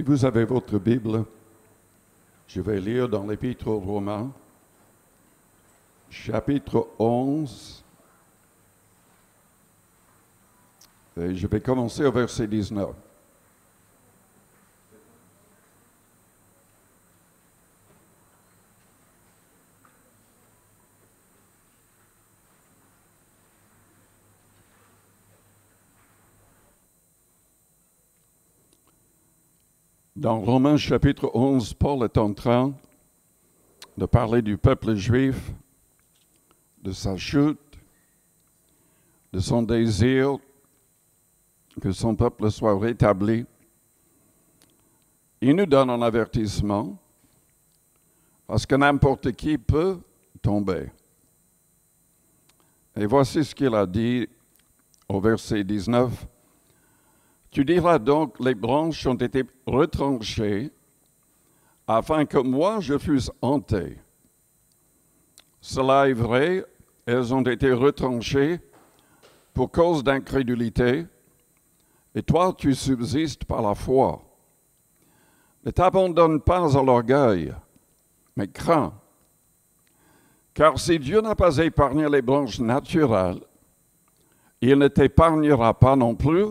Si vous avez votre Bible, je vais lire dans l'Épître aux Romains, chapitre 11, et je vais commencer au verset 19. Dans Romains chapitre 11, Paul est en train de parler du peuple juif, de sa chute, de son désir que son peuple soit rétabli. Il nous donne un avertissement parce que n'importe qui peut tomber. Et voici ce qu'il a dit au verset 19. Tu diras donc, les branches ont été retranchées afin que moi je fusse hanté. Cela est vrai, elles ont été retranchées pour cause d'incrédulité, et toi tu subsistes par la foi. Ne t'abandonne pas à l'orgueil, mais crains. Car si Dieu n'a pas épargné les branches naturelles, il ne t'épargnera pas non plus.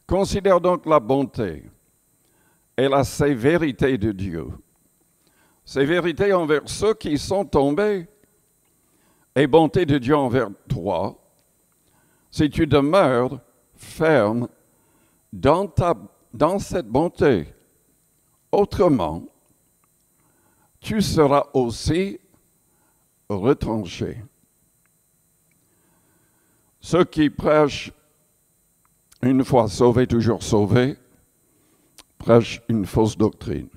Considère donc la bonté et la sévérité de Dieu. Sévérité envers ceux qui sont tombés et bonté de Dieu envers toi, si tu demeures ferme dans cette bonté. Autrement, tu seras aussi retranché. Ceux qui prêchent une fois sauvé, toujours sauvé, prêche une fausse doctrine.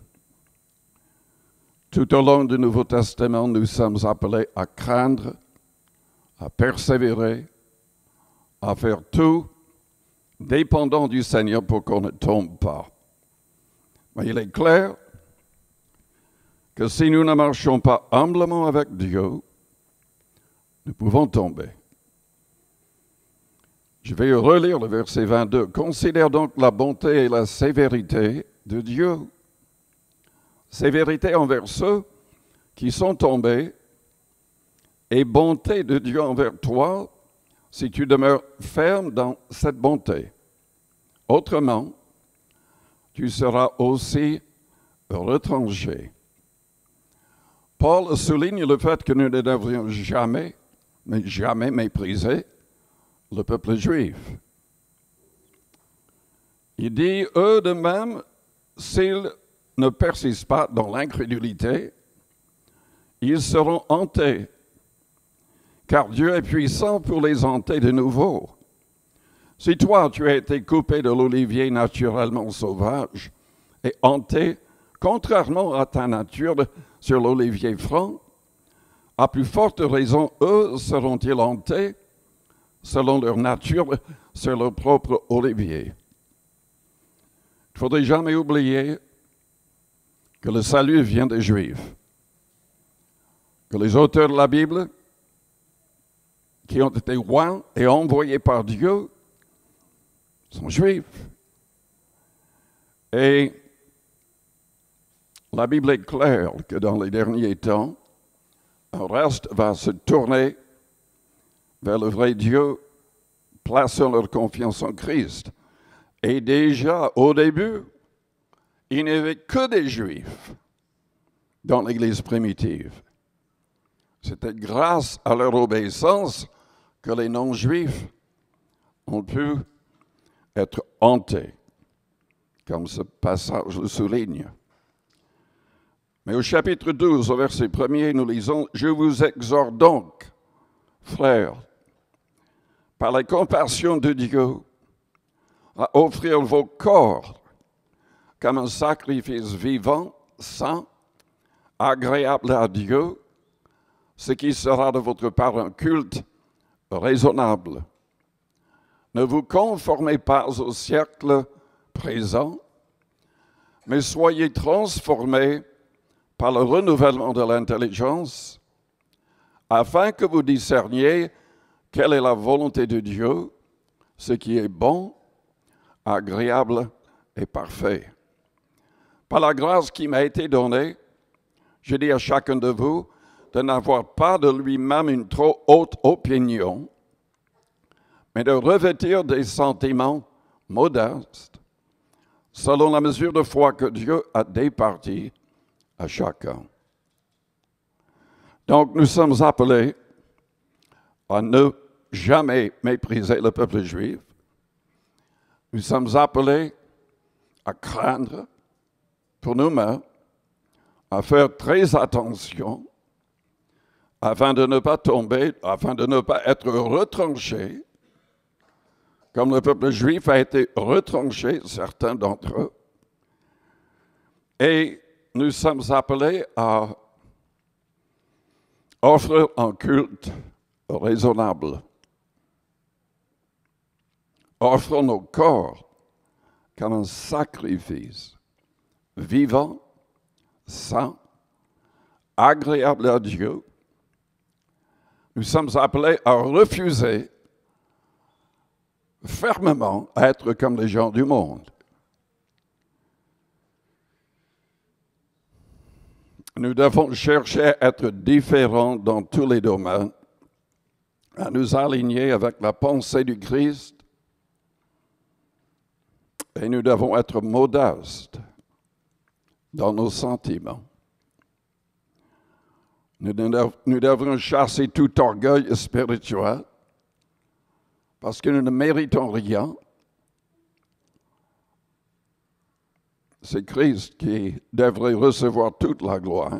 Tout au long du Nouveau Testament, nous sommes appelés à craindre, à persévérer, à faire tout dépendant du Seigneur pour qu'on ne tombe pas. Mais il est clair que si nous ne marchons pas humblement avec Dieu, nous pouvons tomber. Je vais relire le verset 22. Considère donc la bonté et la sévérité de Dieu. Sévérité envers ceux qui sont tombés et bonté de Dieu envers toi si tu demeures ferme dans cette bonté. Autrement, tu seras aussi retranché. Paul souligne le fait que nous ne devrions jamais mépriser le peuple juif. Il dit, eux de même, s'ils ne persistent pas dans l'incrédulité, ils seront hantés, car Dieu est puissant pour les hanter de nouveau. Si toi, tu as été coupé de l'olivier naturellement sauvage et hanté, contrairement à ta nature sur l'olivier franc, à plus forte raison, eux seront-ils hantés selon leur nature, sur leur propre olivier. Il ne faudrait jamais oublier que le salut vient des Juifs, que les auteurs de la Bible, qui ont été oints et envoyés par Dieu, sont Juifs. Et la Bible est claire que dans les derniers temps, un reste va se tourner vers le vrai Dieu, plaçant leur confiance en Christ. Et déjà, au début, il n'y avait que des Juifs dans l'Église primitive. C'était grâce à leur obéissance que les non-Juifs ont pu être hantés, comme ce passage le souligne. Mais au chapitre 12, au verset 1er, nous lisons « Je vous exhorte donc, frères, par la compassion de Dieu, à offrir vos corps comme un sacrifice vivant, saint, agréable à Dieu, ce qui sera de votre part un culte raisonnable. Ne vous conformez pas au siècle présent, mais soyez transformés par le renouvellement de l'intelligence, afin que vous discerniez quelle est la volonté de Dieu, ce qui est bon, agréable et parfait. Par la grâce qui m'a été donnée, je dis à chacun de vous de n'avoir pas de lui-même une trop haute opinion, mais de revêtir des sentiments modestes, selon la mesure de foi que Dieu a départie à chacun. Donc, nous sommes appelés à ne jamais mépriser le peuple juif. Nous sommes appelés à craindre pour nous-mêmes, à faire très attention afin de ne pas tomber, afin de ne pas être retranchés, comme le peuple juif a été retranché, certains d'entre eux. Et nous sommes appelés à offrir un culte raisonnable. Offrons nos corps comme un sacrifice vivant, saint, agréable à Dieu. Nous sommes appelés à refuser fermement à être comme les gens du monde. Nous devons chercher à être différents dans tous les domaines, à nous aligner avec la pensée du Christ, et nous devons être modestes dans nos sentiments. Nous devons chasser tout orgueil spirituel parce que nous ne méritons rien. C'est Christ qui devrait recevoir toute la gloire.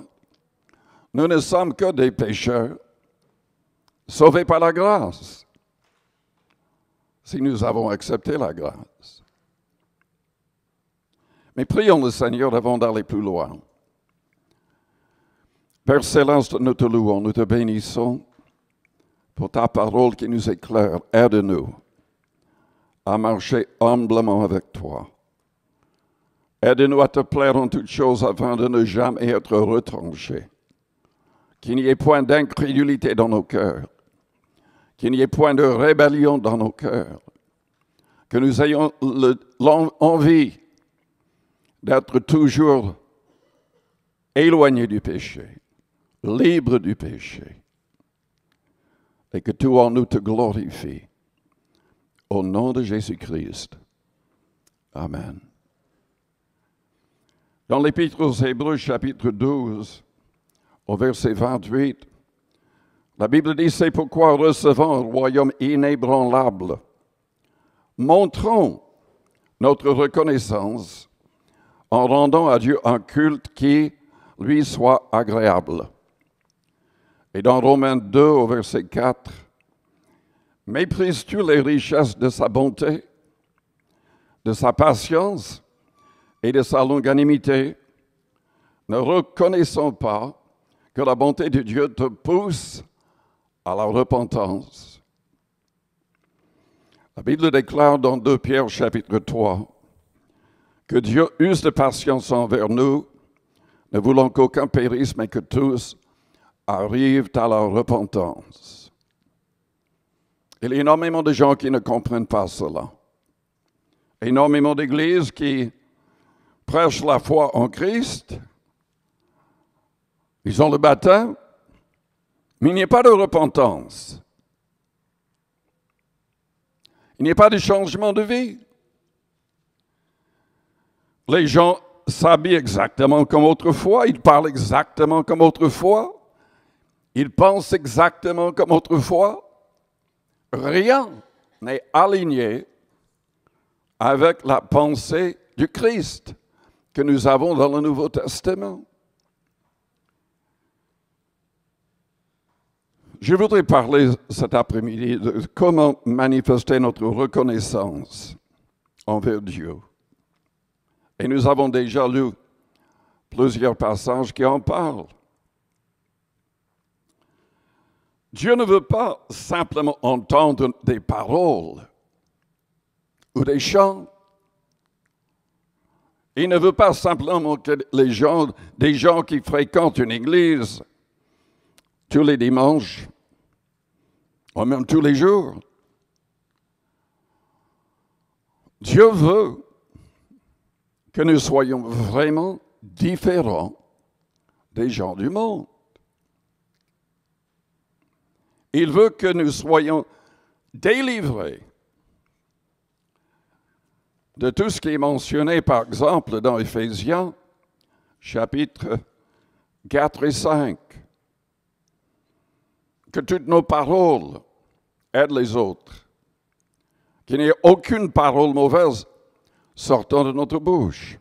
Nous ne sommes que des pécheurs, sauvés par la grâce, si nous avons accepté la grâce. Mais prions le Seigneur avant d'aller plus loin. Père Céleste, nous te louons, nous te bénissons pour ta parole qui nous éclaire. Aide-nous à marcher humblement avec toi. Aide-nous à te plaire en toutes choses afin de ne jamais être retranchés. Qu'il n'y ait point d'incrédulité dans nos cœurs. Qu'il n'y ait point de rébellion dans nos cœurs. Que nous ayons l'envie d'être toujours éloignés du péché, libres du péché. Et que tout en nous te glorifie. Au nom de Jésus-Christ. Amen. Dans l'Épître aux Hébreux, chapitre 12, au verset 28, la Bible dit, c'est pourquoi recevant un royaume inébranlable, montrons notre reconnaissance en rendant à Dieu un culte qui lui soit agréable. Et dans Romains 2, au verset 4, méprises-tu les richesses de sa bonté, de sa patience et de sa longanimité, ne reconnaissons pas que la bonté de Dieu te pousse à la repentance. La Bible déclare dans 2 Pierre chapitre 3 que Dieu use de patience envers nous, ne voulant qu'aucun périsse, mais que tous arrivent à la repentance. Il y a énormément de gens qui ne comprennent pas cela. Énormément d'églises qui prêchent la foi en Christ. Ils ont le baptême, mais il n'y a pas de repentance. Il n'y a pas de changement de vie. Les gens s'habillent exactement comme autrefois, ils parlent exactement comme autrefois, ils pensent exactement comme autrefois. Rien n'est aligné avec la pensée du Christ que nous avons dans le Nouveau Testament. Je voudrais parler cet après-midi de comment manifester notre reconnaissance envers Dieu. Et nous avons déjà lu plusieurs passages qui en parlent. Dieu ne veut pas simplement entendre des paroles ou des chants. Il ne veut pas simplement que des gens qui fréquentent une église tous les dimanches, ou même tous les jours. Dieu veut que nous soyons vraiment différents des gens du monde. Il veut que nous soyons délivrés de tout ce qui est mentionné, par exemple, dans Éphésiens, chapitres 4 et 5. Que toutes nos paroles aident les autres. Qu'il n'y ait aucune parole mauvaise sortant de notre bouche.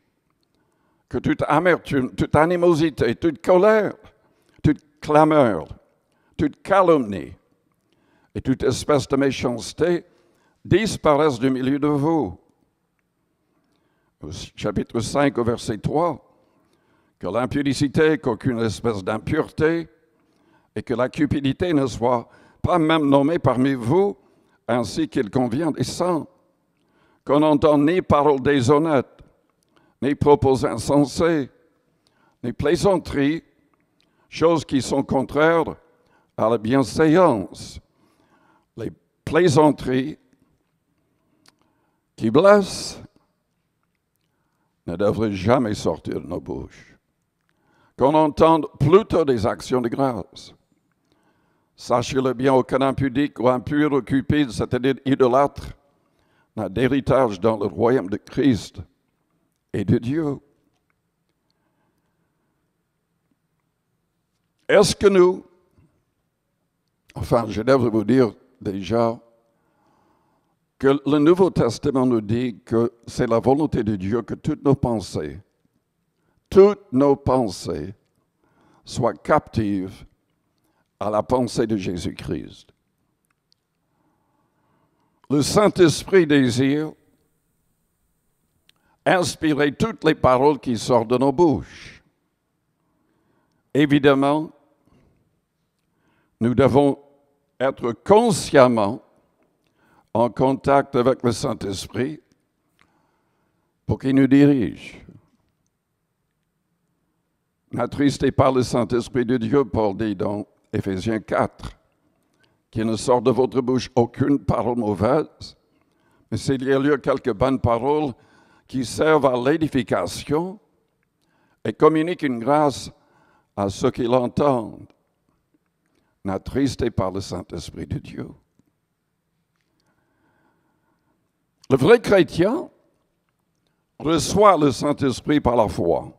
Que toute amertume, toute animosité, toute colère, toute clameur, toute calomnie et toute espèce de méchanceté disparaissent du milieu de vous. Au chapitre 5, au verset 3, que l'impudicité, qu'aucune espèce d'impureté et que la cupidité ne soit pas même nommée parmi vous, ainsi qu'il convient des saints. Qu'on n'entende ni paroles déshonnêtes, ni propos insensés, ni plaisanteries, choses qui sont contraires à la bienséance. Les plaisanteries qui blessent ne devraient jamais sortir de nos bouches. Qu'on entende plutôt des actions de grâce. Sachez-le bien, aucun impudique ou impur ou cupide, c'est-à-dire idolâtre, n'a d'héritage dans le royaume de Christ et de Dieu. Est-ce que nous, je devrais vous dire déjà que le Nouveau Testament nous dit que c'est la volonté de Dieu que toutes nos pensées soient captives à la pensée de Jésus-Christ. Le Saint-Esprit désire inspirer toutes les paroles qui sortent de nos bouches. Évidemment, nous devons être consciemment en contact avec le Saint-Esprit pour qu'il nous dirige. N'attristez pas le Saint-Esprit de Dieu, Paul dit dans Éphésiens 4, qu'il ne sort de votre bouche aucune parole mauvaise, mais s'il y a lieu quelques bonnes paroles qui servent à l'édification et communiquent une grâce à ceux qui l'entendent. N'attristez pas le Saint-Esprit de Dieu. Le vrai chrétien reçoit le Saint-Esprit par la foi.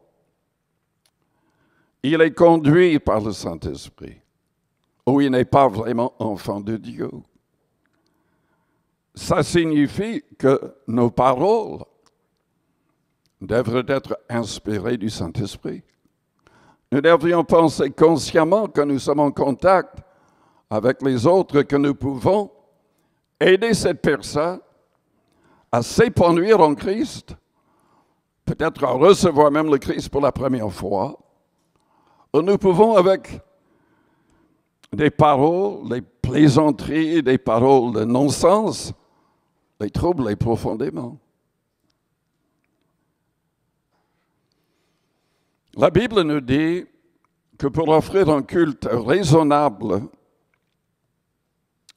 Il est conduit par le Saint-Esprit, ou il n'est pas vraiment enfant de Dieu. Ça signifie que nos paroles devraient être inspirées du Saint-Esprit. Nous devrions penser consciemment que nous sommes en contact avec les autres, que nous pouvons aider cette personne à s'épanouir en Christ, peut-être à recevoir même le Christ pour la première fois. Nous pouvons, avec des paroles, des plaisanteries, des paroles de non-sens, les troubler profondément. La Bible nous dit que pour offrir un culte raisonnable,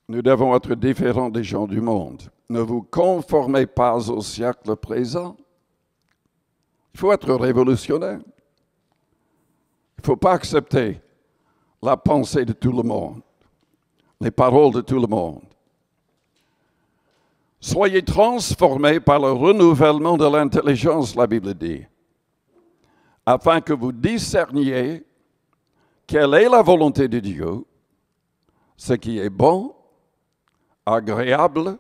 nous devons être différents des gens du monde. Ne vous conformez pas au siècle présent. Il faut être révolutionnaire. Il ne faut pas accepter la pensée de tout le monde, les paroles de tout le monde. Soyez transformés par le renouvellement de l'intelligence, la Bible dit, afin que vous discerniez quelle est la volonté de Dieu, ce qui est bon, agréable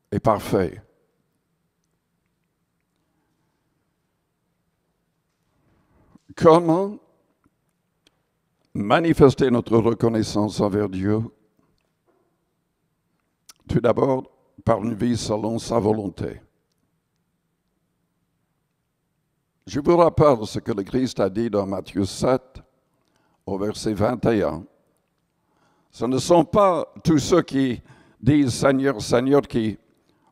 et parfait. Comment manifester notre reconnaissance envers Dieu? Tout d'abord, par une vie selon sa volonté. Je vous rappelle ce que le Christ a dit dans Matthieu 7, au verset 21. Ce ne sont pas tous ceux qui disent « Seigneur, Seigneur » qui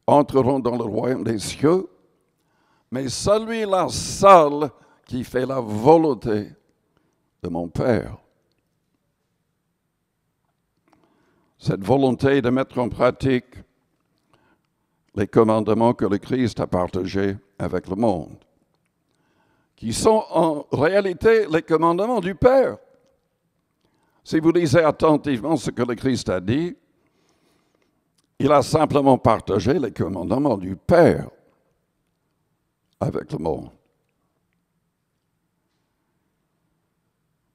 entreront dans le royaume des cieux, mais celui-là seul qui fait la volonté de mon Père. Cette volonté de mettre en pratique les commandements que le Christ a partagés avec le monde, qui sont en réalité les commandements du Père. Si vous lisez attentivement ce que le Christ a dit, il a simplement partagé les commandements du Père avec le monde.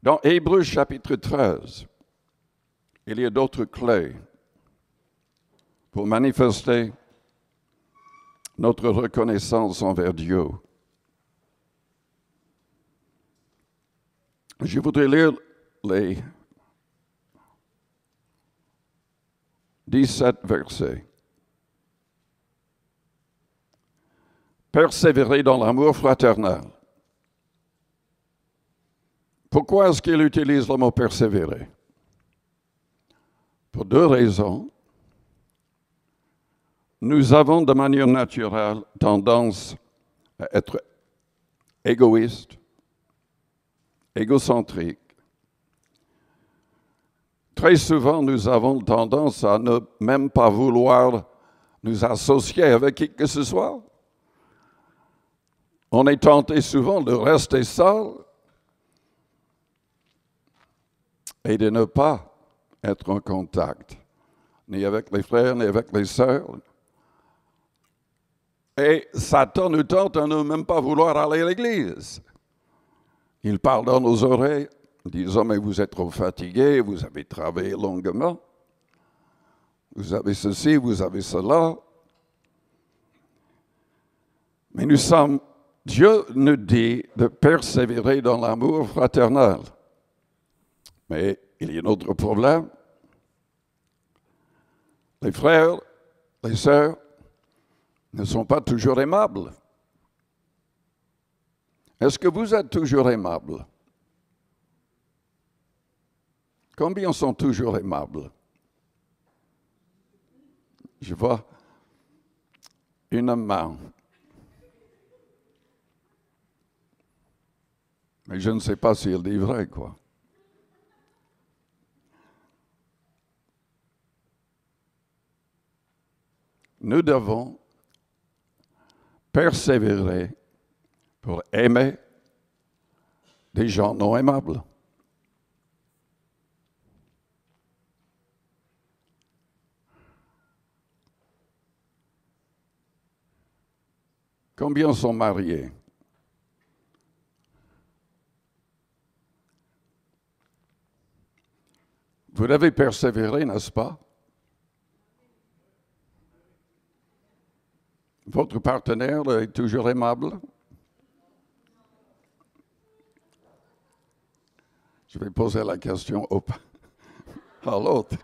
Dans Hébreux chapitre 13, il y a d'autres clés pour manifester notre reconnaissance envers Dieu. Je voudrais lire les 17 versets. Persévérer dans l'amour fraternel. Pourquoi est-ce qu'il utilise le mot persévérer? Pour deux raisons. Nous avons de manière naturelle tendance à être égoïstes, égocentriques. Très souvent, nous avons tendance à ne même pas vouloir nous associer avec qui que ce soit. On est tenté souvent de rester seul et de ne pas être en contact, ni avec les frères, ni avec les sœurs. Et Satan nous tente à ne même pas vouloir aller à l'église. Il parle dans nos oreilles, disant, mais vous êtes trop fatigués, vous avez travaillé longuement, vous avez ceci, vous avez cela. Mais Dieu nous dit de persévérer dans l'amour fraternel. Mais il y a un autre problème. Les frères, les sœurs ne sont pas toujours aimables. Est-ce que vous êtes toujours aimables? Combien sont toujours aimables? Je vois une main. Mais je ne sais pas si elle dit vrai, quoi. Nous devons persévérer pour aimer des gens non aimables. Combien sont mariés? Vous devez persévérer, n'est-ce pas? Votre partenaire est toujours aimable? Je vais poser la question à l'autre.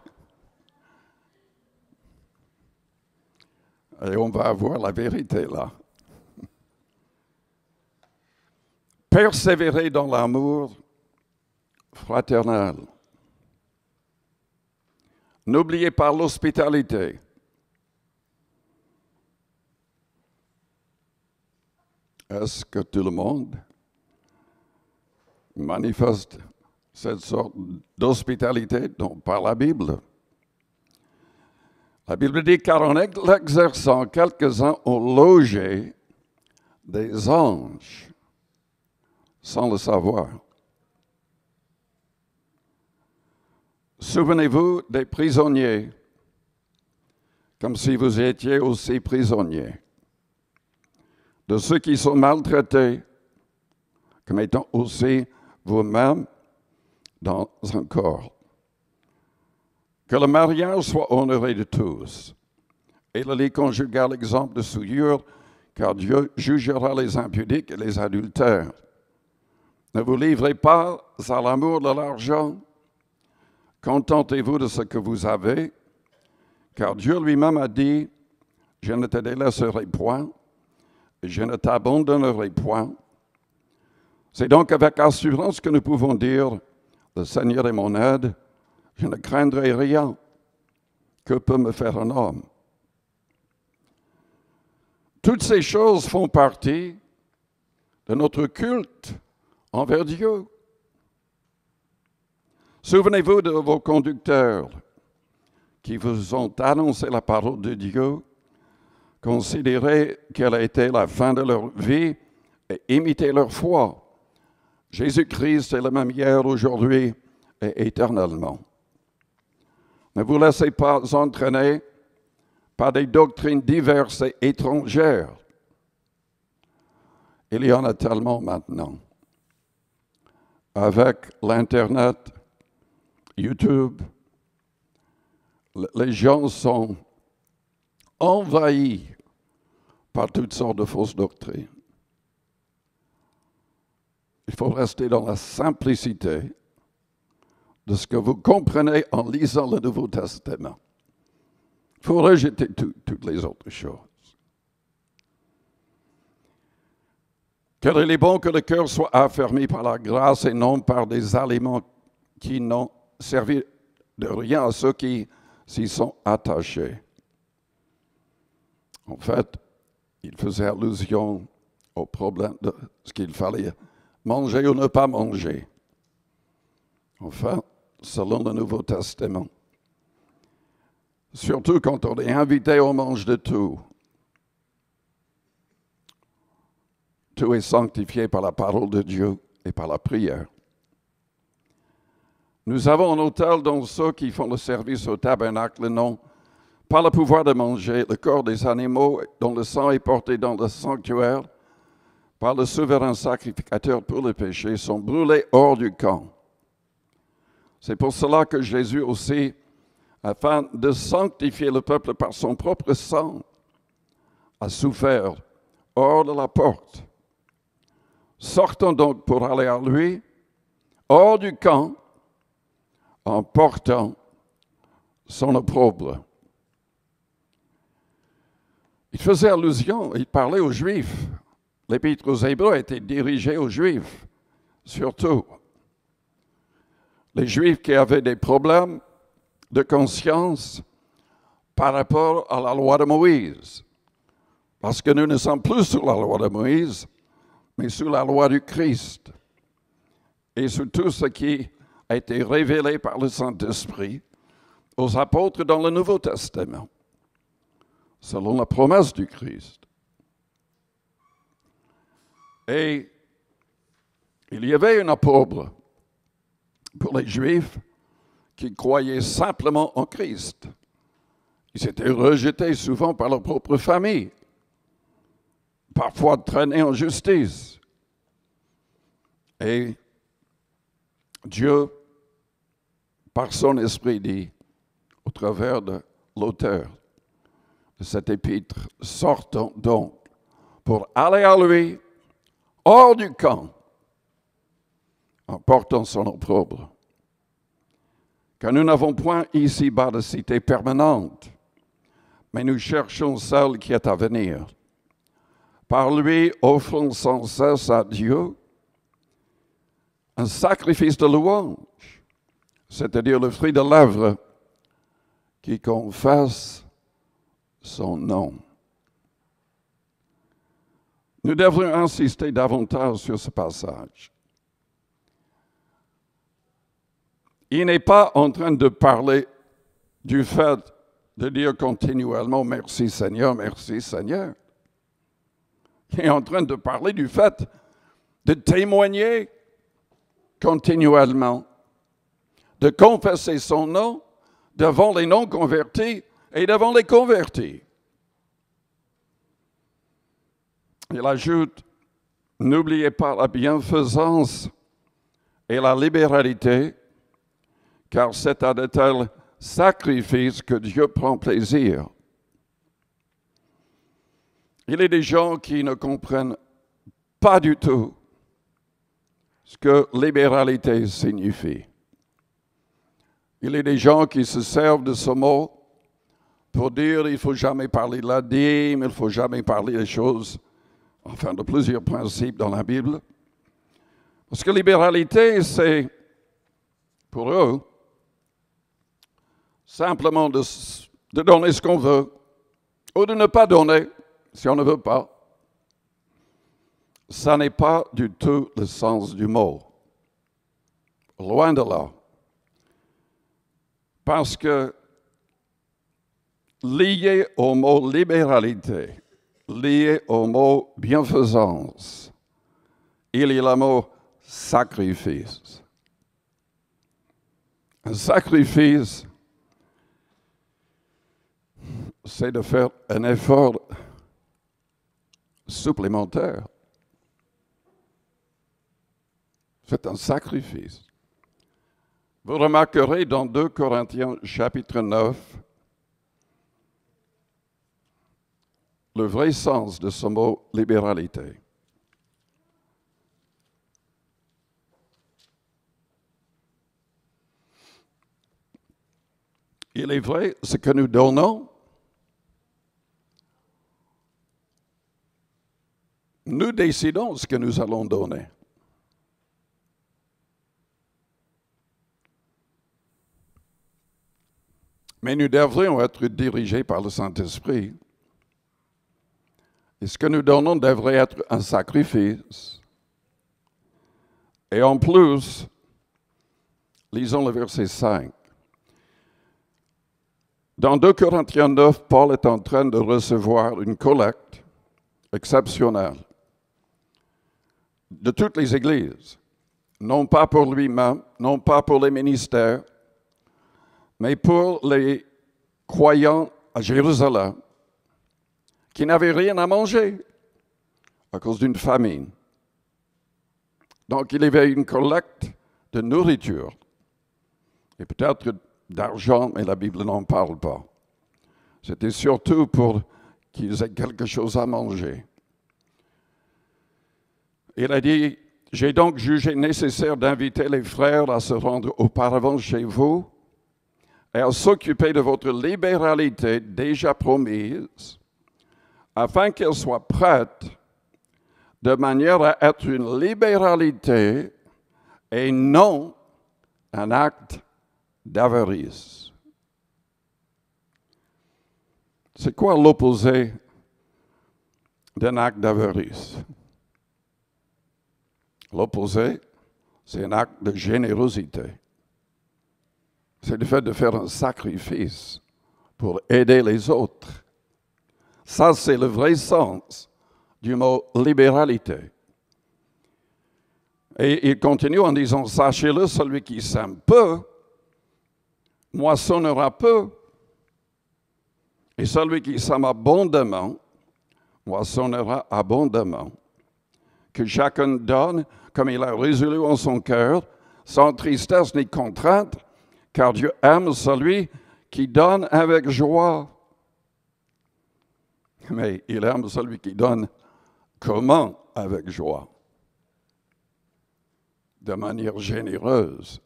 Et on va avoir la vérité là. Persévérer dans l'amour fraternel. N'oubliez pas l'hospitalité. Est-ce que tout le monde manifeste cette sorte d'hospitalité par la Bible? La Bible dit, car en l'exerçant, quelques-uns ont logé des anges sans le savoir. Souvenez-vous des prisonniers, comme si vous étiez aussi prisonniers, de ceux qui sont maltraités, comme étant aussi vous-même dans un corps. Que le mariage soit honoré de tous, et le lit conjugal exemple de souillure, car Dieu jugera les impudiques et les adultères. Ne vous livrez pas à l'amour de l'argent, contentez-vous de ce que vous avez, car Dieu lui-même a dit, je ne te délaisserai point, et je ne t'abandonnerai point. C'est donc avec assurance que nous pouvons dire, le Seigneur est mon aide, je ne craindrai rien. Que peut me faire un homme? Toutes ces choses font partie de notre culte envers Dieu. Souvenez-vous de vos conducteurs qui vous ont annoncé la parole de Dieu considérer quelle a été la fin de leur vie et imiter leur foi. Jésus-Christ est le même hier, aujourd'hui et éternellement. Ne vous laissez pas entraîner par des doctrines diverses et étrangères. Il y en a tellement maintenant. Avec l'Internet, YouTube, les gens sont envahis par toutes sortes de fausses doctrines. Il faut rester dans la simplicité de ce que vous comprenez en lisant le Nouveau Testament. Il faut rejeter toutes les autres choses. Car il est bon que le cœur soit affermi par la grâce et non par des aliments qui n'ont servi de rien à ceux qui s'y sont attachés. En fait, il faisait allusion au problème de ce qu'il fallait manger ou ne pas manger. Enfin, selon le Nouveau Testament. Surtout quand on est invité, on mange de tout. Tout est sanctifié par la parole de Dieu et par la prière. Nous avons un autel dont ceux qui font le service au tabernacle n'ont pas le pouvoir de manger le corps des animaux dont le sang est porté dans le sanctuaire par le souverain sacrificateur pour le péché, sont brûlés hors du camp. C'est pour cela que Jésus aussi, afin de sanctifier le peuple par son propre sang, a souffert hors de la porte. Sortons donc pour aller à lui, hors du camp, en portant son opprobre. Il faisait allusion, il parlait aux Juifs. L'Épître aux Hébreux était dirigé aux Juifs, surtout. Les Juifs qui avaient des problèmes de conscience par rapport à la loi de Moïse. Parce que nous ne sommes plus sous la loi de Moïse, mais sous la loi du Christ. Et sous tout ce qui a été révélé par le Saint-Esprit aux apôtres dans le Nouveau Testament, selon la promesse du Christ. Et il y avait un opprobre pour les Juifs qui croyaient simplement en Christ. Ils étaient rejetés souvent par leur propre famille, parfois traînés en justice. Et Dieu, par son esprit, dit, au travers de l'auteur de cet épître, sortons donc pour aller à lui, hors du camp, en portant son opprobre. Car nous n'avons point ici-bas de cité permanente, mais nous cherchons celle qui est à venir. Par lui, offrons sans cesse à Dieu un sacrifice de louange, c'est-à-dire le fruit de l'œuvre qui confesse son nom. Nous devrions insister davantage sur ce passage. Il n'est pas en train de parler du fait de dire continuellement « Merci Seigneur, merci Seigneur ». Il est en train de parler du fait de témoigner continuellement, de confesser son nom devant les non-convertis et devant les convertis. Il ajoute, n'oubliez pas la bienfaisance et la libéralité, car c'est à de tels sacrifices que Dieu prend plaisir. Il y a des gens qui ne comprennent pas du tout ce que libéralité signifie. Il y a des gens qui se servent de ce mot pour dire qu'il ne faut jamais parler de la dîme, il ne faut jamais parler des choses, enfin de plusieurs principes dans la Bible. Parce que libéralité, c'est, pour eux, simplement de donner ce qu'on veut, ou de ne pas donner si on ne veut pas. Ça n'est pas du tout le sens du mot. Loin de là. Parce que lié au mot libéralité, lié au mot bienfaisance, il y a le mot sacrifice. Un sacrifice, c'est de faire un effort supplémentaire. C'est un sacrifice. Vous remarquerez dans 2 Corinthiens chapitre 9 le vrai sens de ce mot libéralité. Il est vrai, ce que nous donnons, nous décidons ce que nous allons donner. Mais nous devrions être dirigés par le Saint-Esprit. Et ce que nous donnons devrait être un sacrifice. Et en plus, lisons le verset 5. Dans 2 Corinthiens 9, Paul est en train de recevoir une collecte exceptionnelle de toutes les églises. Non pas pour lui-même, non pas pour les ministères, mais pour les croyants à Jérusalem qui n'avaient rien à manger à cause d'une famine. Donc, il y avait une collecte de nourriture et peut-être d'argent, mais la Bible n'en parle pas. C'était surtout pour qu'ils aient quelque chose à manger. Il a dit, « J'ai donc jugé nécessaire d'inviter les frères à se rendre auparavant chez vous et à s'occuper de votre libéralité déjà promise, afin qu'elle soit prête de manière à être une libéralité et non un acte d'avarice. » C'est quoi l'opposé d'un acte d'avarice? L'opposé, c'est un acte de générosité. C'est le fait de faire un sacrifice pour aider les autres. Ça, c'est le vrai sens du mot libéralité. Et il continue en disant, sachez-le, celui qui sème peu, moissonnera peu. Et celui qui sème abondamment, moissonnera abondamment. Que chacun donne comme il a résolu en son cœur, sans tristesse ni contrainte, car Dieu aime celui qui donne avec joie. Mais il aime celui qui donne comment avec joie? De manière généreuse.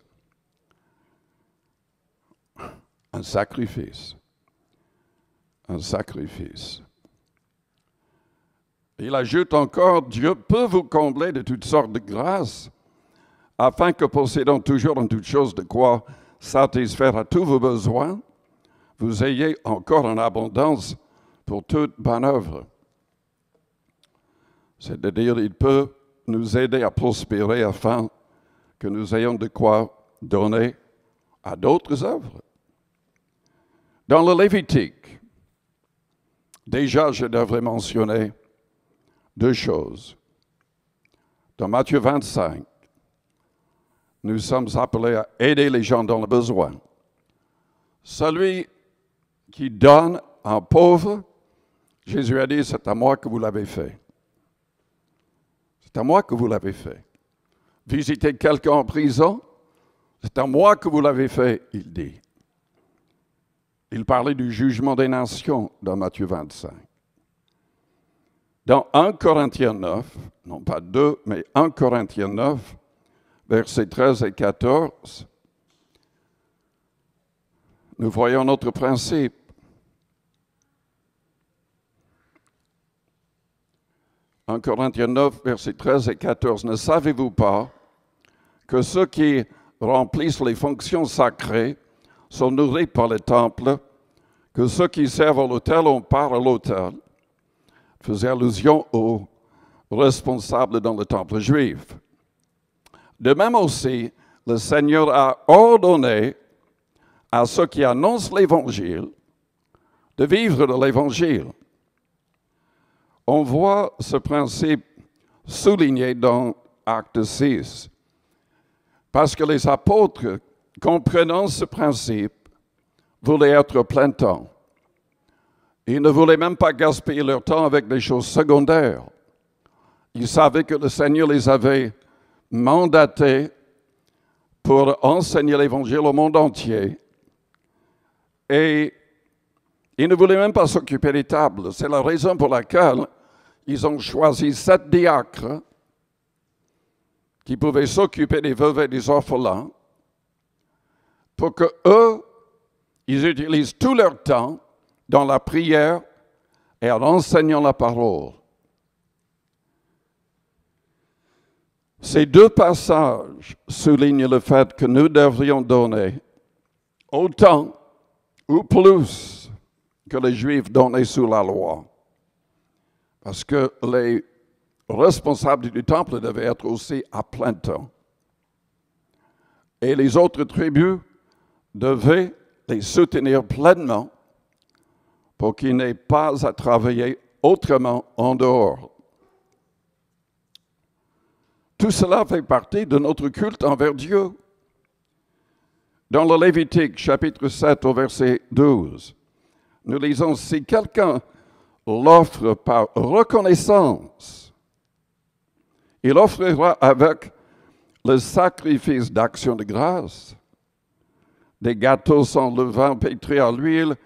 Un sacrifice. Un sacrifice. Il ajoute encore, Dieu peut vous combler de toutes sortes de grâces, afin que possédant toujours en toutes choses de quoi satisfaire à tous vos besoins, vous ayez encore en abondance pour toute bonne œuvre. C'est-à-dire, il peut nous aider à prospérer afin que nous ayons de quoi donner à d'autres œuvres. Dans le Lévitique, déjà je devrais mentionner 2 choses. Dans Matthieu 25, nous sommes appelés à aider les gens dans le besoin. Celui qui donne à un pauvre, Jésus a dit, c'est à moi que vous l'avez fait. C'est à moi que vous l'avez fait. Visiter quelqu'un en prison, c'est à moi que vous l'avez fait, il dit. Il parlait du jugement des nations dans Matthieu 25. Dans 1 Corinthiens 9, non pas 2, mais 1 Corinthiens 9, versets 13 et 14, nous voyons notre principe. 1 Corinthiens 9, versets 13 et 14. Ne savez-vous pas que ceux qui remplissent les fonctions sacrées sont nourris par le temple, que ceux qui servent à l'autel ont part à l'autel? Faisait allusion aux responsables dans le temple juif. De même aussi, le Seigneur a ordonné à ceux qui annoncent l'Évangile de vivre de l'Évangile. On voit ce principe souligné dans Acte 6, parce que les apôtres, comprenant ce principe, voulaient être plein temps. Ils ne voulaient même pas gaspiller leur temps avec des choses secondaires. Ils savaient que le Seigneur les avait mandatés pour enseigner l'Évangile au monde entier. Et ils ne voulaient même pas s'occuper des tables. C'est la raison pour laquelle ils ont choisi 7 diacres qui pouvaient s'occuper des veuves et des orphelins pour que eux, ils utilisent tout leur temps dans la prière et en enseignant la parole. Ces 2 passages soulignent le fait que nous devrions donner autant ou plus que les Juifs donnaient sous la loi. Parce que les responsables du temple devaient être aussi à plein temps. Et les autres tribus devaient les soutenir pleinement pour qu'ils n'aient pas à travailler autrement en dehors. Tout cela fait partie de notre culte envers Dieu. Dans le Lévitique, chapitre 7, au verset 12, nous lisons « Si quelqu'un l'offre par reconnaissance, il offrira avec le sacrifice d'action de grâce, des gâteaux sans levain pétris à l'huile,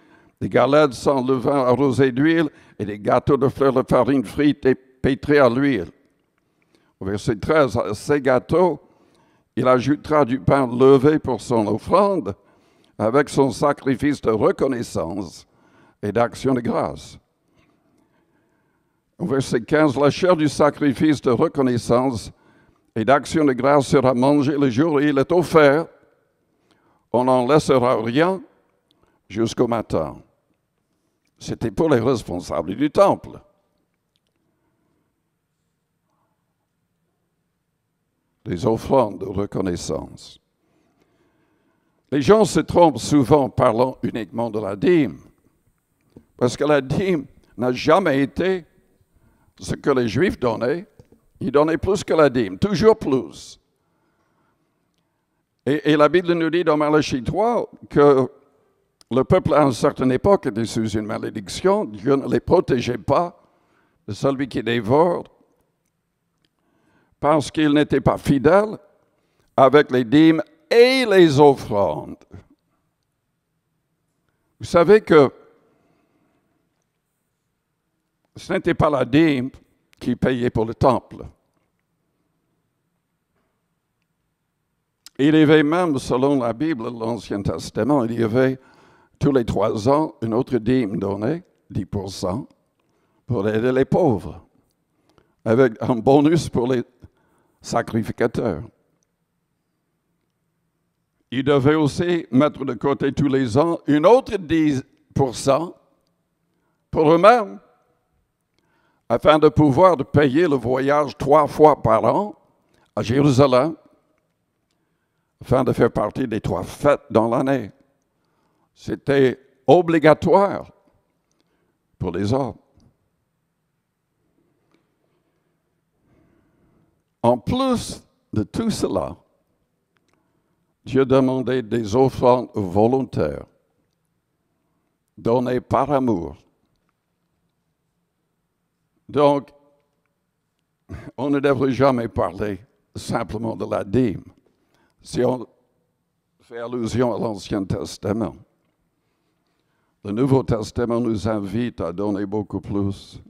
des galettes sans levain arrosées d'huile et des gâteaux de fleurs de farine frite et pétris à l'huile. » Au verset 13, à ces gâteaux, il ajoutera du pain levé pour son offrande avec son sacrifice de reconnaissance et d'action de grâce. Au verset 15, la chair du sacrifice de reconnaissance et d'action de grâce sera mangée le jour où il est offert. On n'en laissera rien jusqu'au matin. C'était pour les responsables du temple. Des offrandes de reconnaissance. Les gens se trompent souvent en parlant uniquement de la dîme, parce que la dîme n'a jamais été ce que les Juifs donnaient. Ils donnaient plus que la dîme, toujours plus. Et la Bible nous dit dans Malachie 3 que le peuple à une certaine époque était sous une malédiction. Dieu ne les protégeait pas de celui qui dévore, parce qu'ils n'étaient pas fidèles avec les dîmes et les offrandes. Vous savez que ce n'était pas la dîme qui payait pour le temple. Il y avait même, selon la Bible, l'Ancien Testament, il y avait tous les 3 ans une autre dîme donnée, 10%, pour aider les pauvres, avec un bonus pour les sacrificateurs. Ils devaient aussi mettre de côté tous les ans une autre 10% pour eux-mêmes, afin de pouvoir payer le voyage 3 fois par an à Jérusalem, afin de faire partie des 3 fêtes dans l'année. C'était obligatoire pour les hommes. En plus de tout cela, Dieu demandait des offrandes volontaires, données par amour. Donc, on ne devrait jamais parler simplement de la dîme, si on fait allusion à l'Ancien Testament. Le Nouveau Testament nous invite à donner beaucoup plus.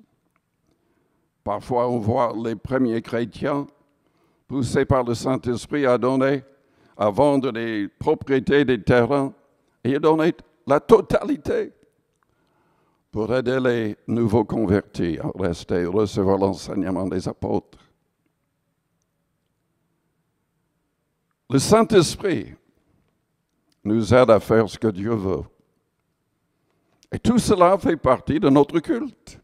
Parfois, on voit les premiers chrétiens poussés par le Saint-Esprit à donner, à vendre des propriétés, des terrains, et à donner la totalité pour aider les nouveaux convertis à rester et recevoir l'enseignement des apôtres. Le Saint-Esprit nous aide à faire ce que Dieu veut. Et tout cela fait partie de notre culte.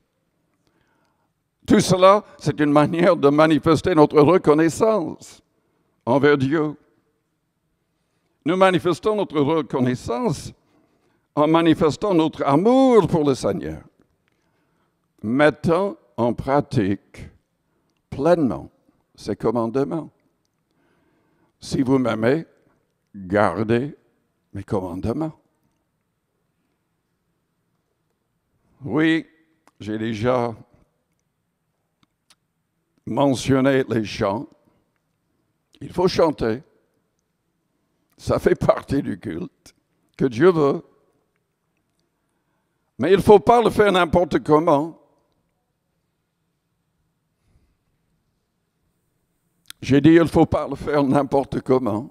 Tout cela, c'est une manière de manifester notre reconnaissance envers Dieu. Nous manifestons notre reconnaissance en manifestant notre amour pour le Seigneur, mettant en pratique pleinement ses commandements. Si vous m'aimez, gardez mes commandements. Oui, j'ai déjà mentionné les chants. Il faut chanter. Ça fait partie du culte que Dieu veut. Mais il ne faut pas le faire n'importe comment. J'ai dit, il ne faut pas le faire n'importe comment.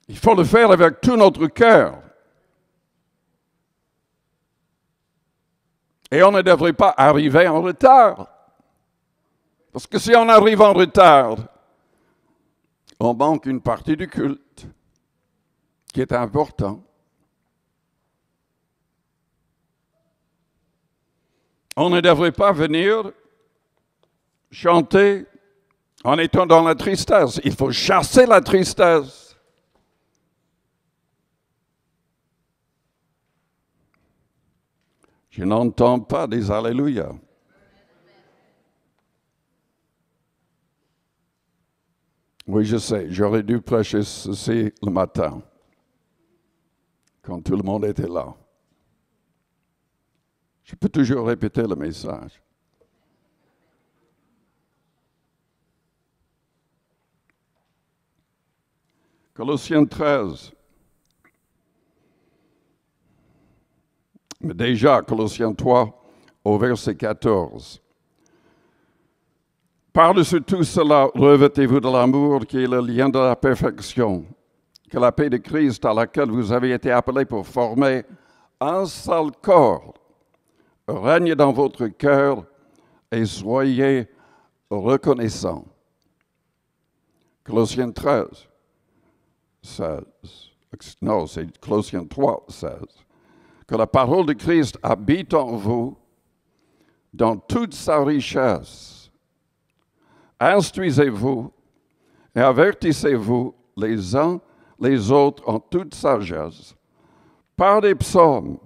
Il faut le faire avec tout notre cœur. Et on ne devrait pas arriver en retard. Parce que si on arrive en retard, on manque une partie du culte qui est important. On ne devrait pas venir chanter en étant dans la tristesse. Il faut chasser la tristesse. Je n'entends pas des Alléluia. Oui, je sais, j'aurais dû prêcher ceci le matin, quand tout le monde était là. Je peux toujours répéter le message. Colossiens 13. Mais déjà, Colossiens 3, au verset 14. Par-dessus tout cela, revêtez-vous de l'amour qui est le lien de la perfection, que la paix de Christ à laquelle vous avez été appelés pour former un seul corps règne dans votre cœur et soyez reconnaissants. Colossiens 13, 16. Non, c'est Colossiens 3, 16. Que la parole de Christ habite en vous dans toute sa richesse. Instruisez-vous et avertissez-vous les uns les autres en toute sagesse, par des psaumes,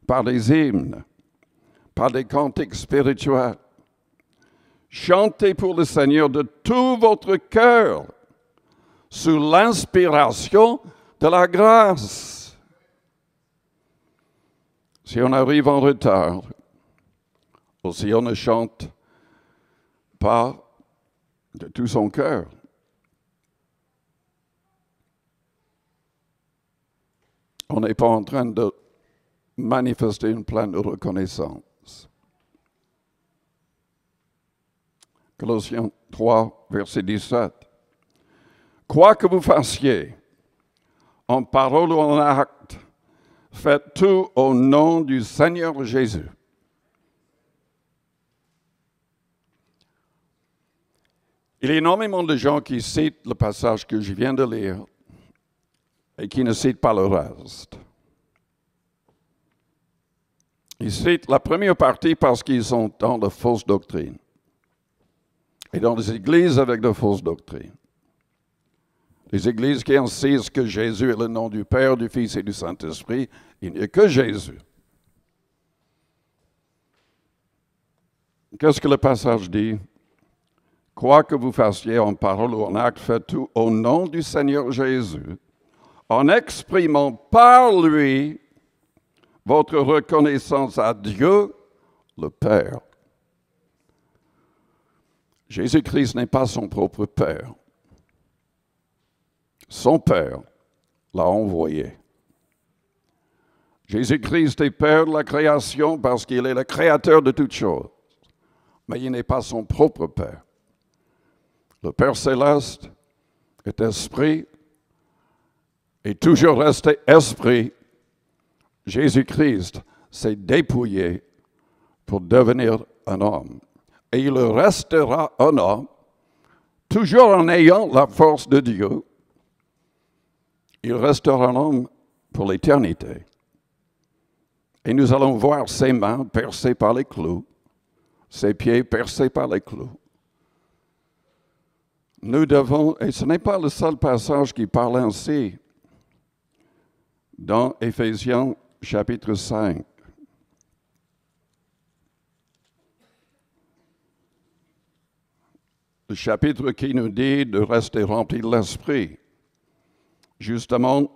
par des hymnes, par des cantiques spirituels. Chantez pour le Seigneur de tout votre cœur, sous l'inspiration de la grâce. Si on arrive en retard, ou si on ne chante pas de tout son cœur, on n'est pas en train de manifester une pleine reconnaissance. Colossiens 3, verset 17. Quoi que vous fassiez, en parole ou en acte, faites tout au nom du Seigneur Jésus. Il y a énormément de gens qui citent le passage que je viens de lire et qui ne citent pas le reste. Ils citent la première partie parce qu'ils sont dans de fausses doctrines et dans des églises avec de fausses doctrines. Les églises qui insistent que Jésus est le nom du Père, du Fils et du Saint-Esprit, il n'y a que Jésus. Qu'est-ce que le passage dit? Quoi que vous fassiez en parole ou en acte, faites tout au nom du Seigneur Jésus, en exprimant par lui votre reconnaissance à Dieu, le Père. Jésus-Christ n'est pas son propre Père. Son Père l'a envoyé. Jésus-Christ est Père de la création parce qu'il est le créateur de toutes choses. Mais il n'est pas son propre Père. Le Père céleste est esprit et toujours resté esprit. Jésus-Christ s'est dépouillé pour devenir un homme. Et il restera un homme, toujours en ayant la force de Dieu. Il restera un homme pour l'éternité. Et nous allons voir ses mains percées par les clous, ses pieds percés par les clous. Nous devons, et ce n'est pas le seul passage qui parle ainsi, dans Éphésiens chapitre 5. Le chapitre qui nous dit de rester rempli de l'Esprit. Justement,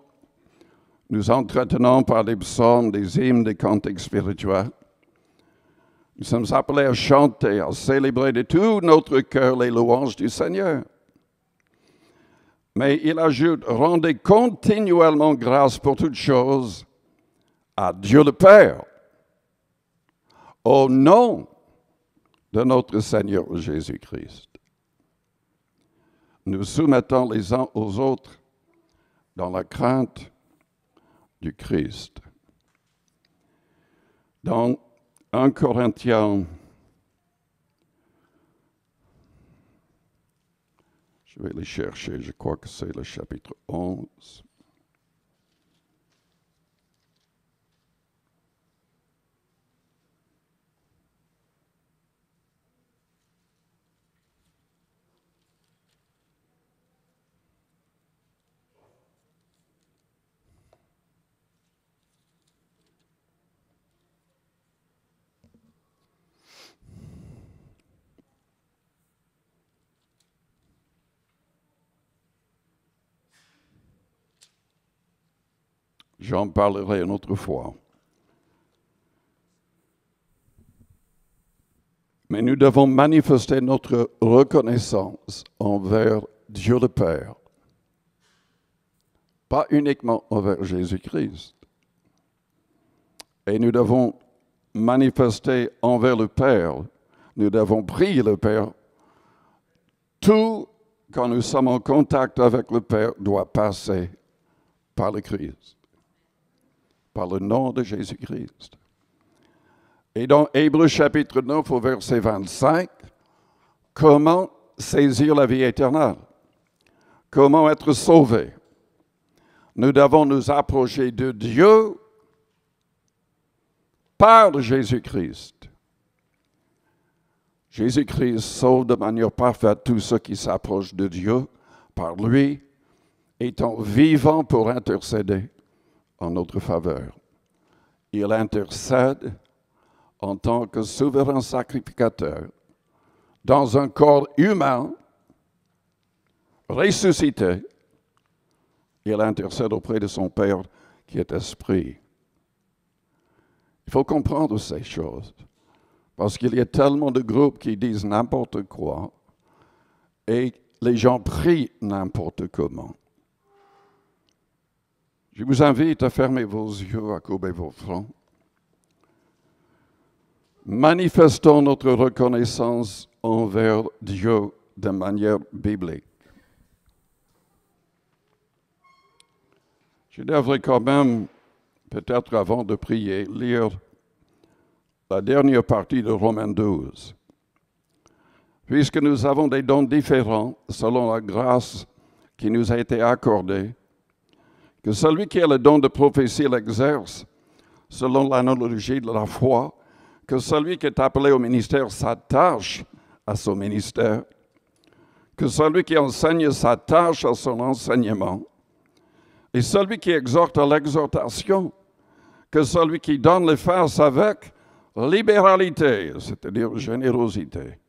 nous entretenons par des psaumes, des hymnes, des cantiques spirituels. Nous sommes appelés à chanter, à célébrer de tout notre cœur les louanges du Seigneur. Mais il ajoute, rendez continuellement grâce pour toutes choses à Dieu le Père, au nom de notre Seigneur Jésus-Christ. Nous soumettons les uns aux autres dans la crainte du Christ. Dans 1 Corinthiens, je vais les chercher, je crois que c'est le chapitre 11. J'en parlerai une autre fois. Mais nous devons manifester notre reconnaissance envers Dieu le Père, pas uniquement envers Jésus-Christ. Et nous devons manifester envers le Père, nous devons prier le Père. Tout, quand nous sommes en contact avec le Père, doit passer par le Christ, par le nom de Jésus-Christ. Et dans Hébreux chapitre 9 au verset 25, comment saisir la vie éternelle? Comment être sauvé? Nous devons nous approcher de Dieu par Jésus-Christ. Jésus-Christ sauve de manière parfaite tous ceux qui s'approchent de Dieu par lui, étant vivant pour intercéder en notre faveur. Il intercède en tant que souverain sacrificateur dans un corps humain ressuscité. Il intercède auprès de son Père qui est esprit. Il faut comprendre ces choses parce qu'il y a tellement de groupes qui disent n'importe quoi et les gens prient n'importe comment. Je vous invite à fermer vos yeux, à courber vos fronts. Manifestons notre reconnaissance envers Dieu de manière biblique. Je devrais quand même, peut-être avant de prier, lire la dernière partie de Romains 12. Puisque nous avons des dons différents selon la grâce qui nous a été accordée, que celui qui a le don de prophétie l'exerce selon l'analogie de la foi, que celui qui est appelé au ministère s'attache à son ministère, que celui qui enseigne s'attache à son enseignement, et celui qui exhorte à l'exhortation, que celui qui donne les fasse avec libéralité, c'est-à-dire générosité,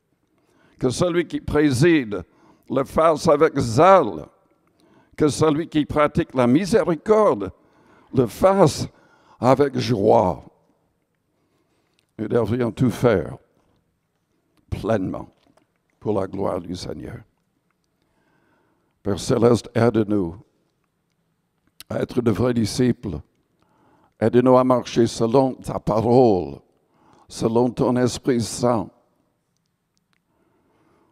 que celui qui préside le fasse avec zèle, que celui qui pratique la miséricorde le fasse avec joie. Nous devrions tout faire pleinement pour la gloire du Seigneur. Père Céleste, aide-nous à être de vrais disciples. Aide-nous à marcher selon ta parole, selon ton Esprit Saint.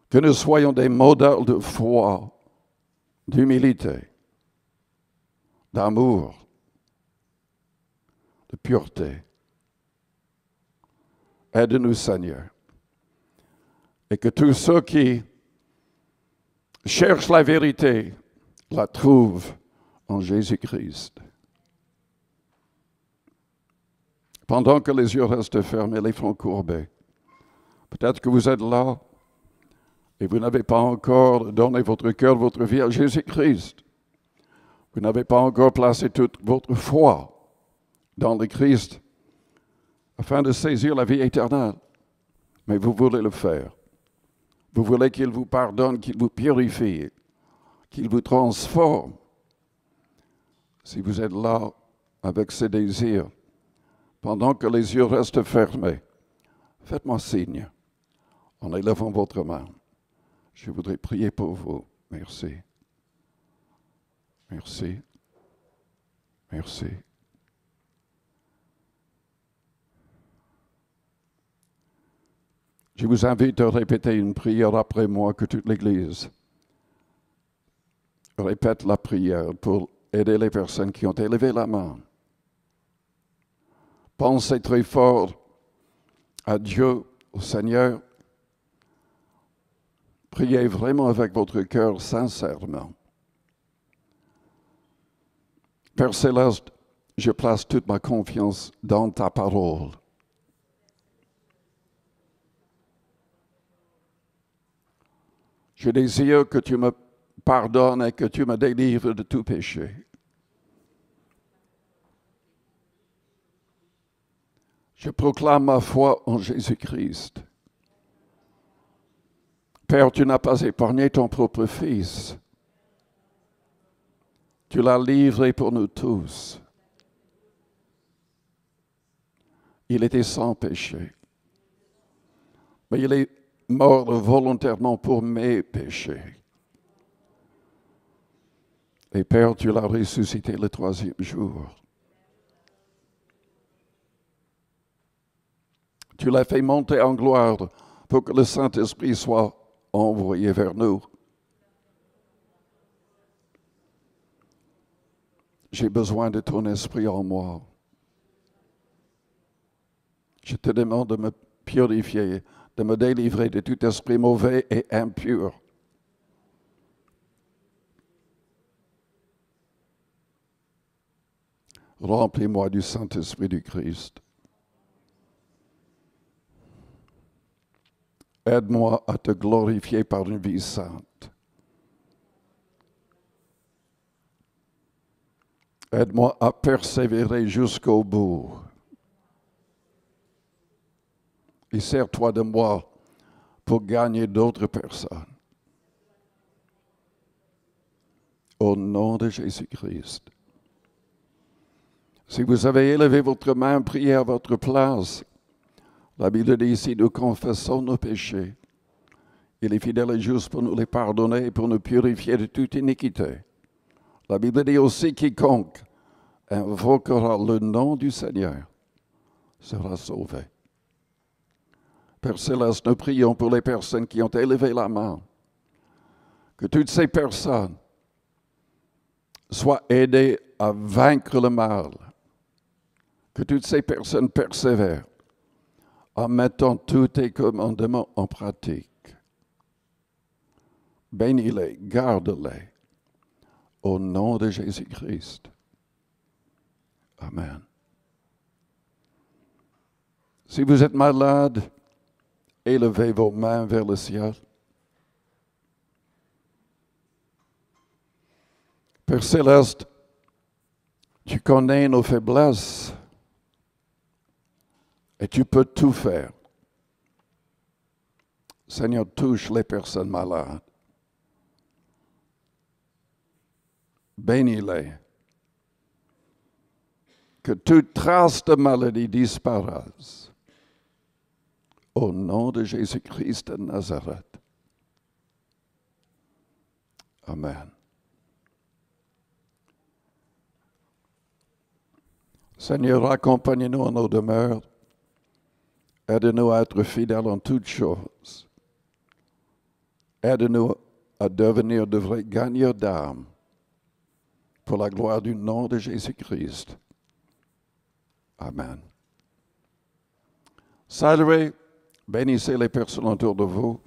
Que nous soyons des modèles de foi, d'humilité, d'amour, de pureté. Aide-nous, Seigneur. Et que tous ceux qui cherchent la vérité la trouvent en Jésus-Christ. Pendant que les yeux restent fermés, les fronts courbés, peut-être que vous êtes là et vous n'avez pas encore donné votre cœur, votre vie à Jésus-Christ. Vous n'avez pas encore placé toute votre foi dans le Christ afin de saisir la vie éternelle. Mais vous voulez le faire. Vous voulez qu'il vous pardonne, qu'il vous purifie, qu'il vous transforme. Si vous êtes là avec ces désirs, pendant que les yeux restent fermés, faites-moi signe en élevant votre main. Je voudrais prier pour vous. Merci. Merci. Merci. Je vous invite à répéter une prière après moi que toute l'Église répète la prière pour aider les personnes qui ont élevé la main. Pensez très fort à Dieu, au Seigneur. Priez vraiment avec votre cœur sincèrement. Père Céleste, je place toute ma confiance dans ta parole. Je désire que tu me pardonnes et que tu me délivres de tout péché. Je proclame ma foi en Jésus-Christ. Père, tu n'as pas épargné ton propre Fils. Tu l'as livré pour nous tous. Il était sans péché. Mais il est mort volontairement pour mes péchés. Et Père, tu l'as ressuscité le 3e jour. Tu l'as fait monter en gloire pour que le Saint-Esprit soit envoyé vers nous. J'ai besoin de ton esprit en moi. Je te demande de me purifier, de me délivrer de tout esprit mauvais et impur. Remplis-moi du Saint-Esprit du Christ. Aide-moi à te glorifier par une vie sainte. Aide-moi à persévérer jusqu'au bout. Et sers-toi de moi pour gagner d'autres personnes. Au nom de Jésus-Christ. Si vous avez élevé votre main, priez à votre place. La Bible dit ici, nous confessons nos péchés. Il est fidèle et juste pour nous les pardonner et pour nous purifier de toute iniquité. La Bible dit aussi, quiconque invoquera le nom du Seigneur sera sauvé. Père Céleste, nous prions pour les personnes qui ont élevé la main. Que toutes ces personnes soient aidées à vaincre le mal. Que toutes ces personnes persévèrent en mettant tous tes commandements en pratique. Bénis-les, garde-les, au nom de Jésus-Christ. Amen. Si vous êtes malade, élevez vos mains vers le ciel. Père Céleste, tu connais nos faiblesses et tu peux tout faire. Seigneur, touche les personnes malades. Bénis-les. Que toute trace de maladie disparaisse. Au nom de Jésus-Christ de Nazareth. Amen. Seigneur, accompagne-nous en nos demeures. Aide-nous à être fidèles en toutes choses. Aide-nous à devenir de vrais gagneurs d'âme pour la gloire du nom de Jésus-Christ. Amen. Saluez, bénissez les personnes autour de vous.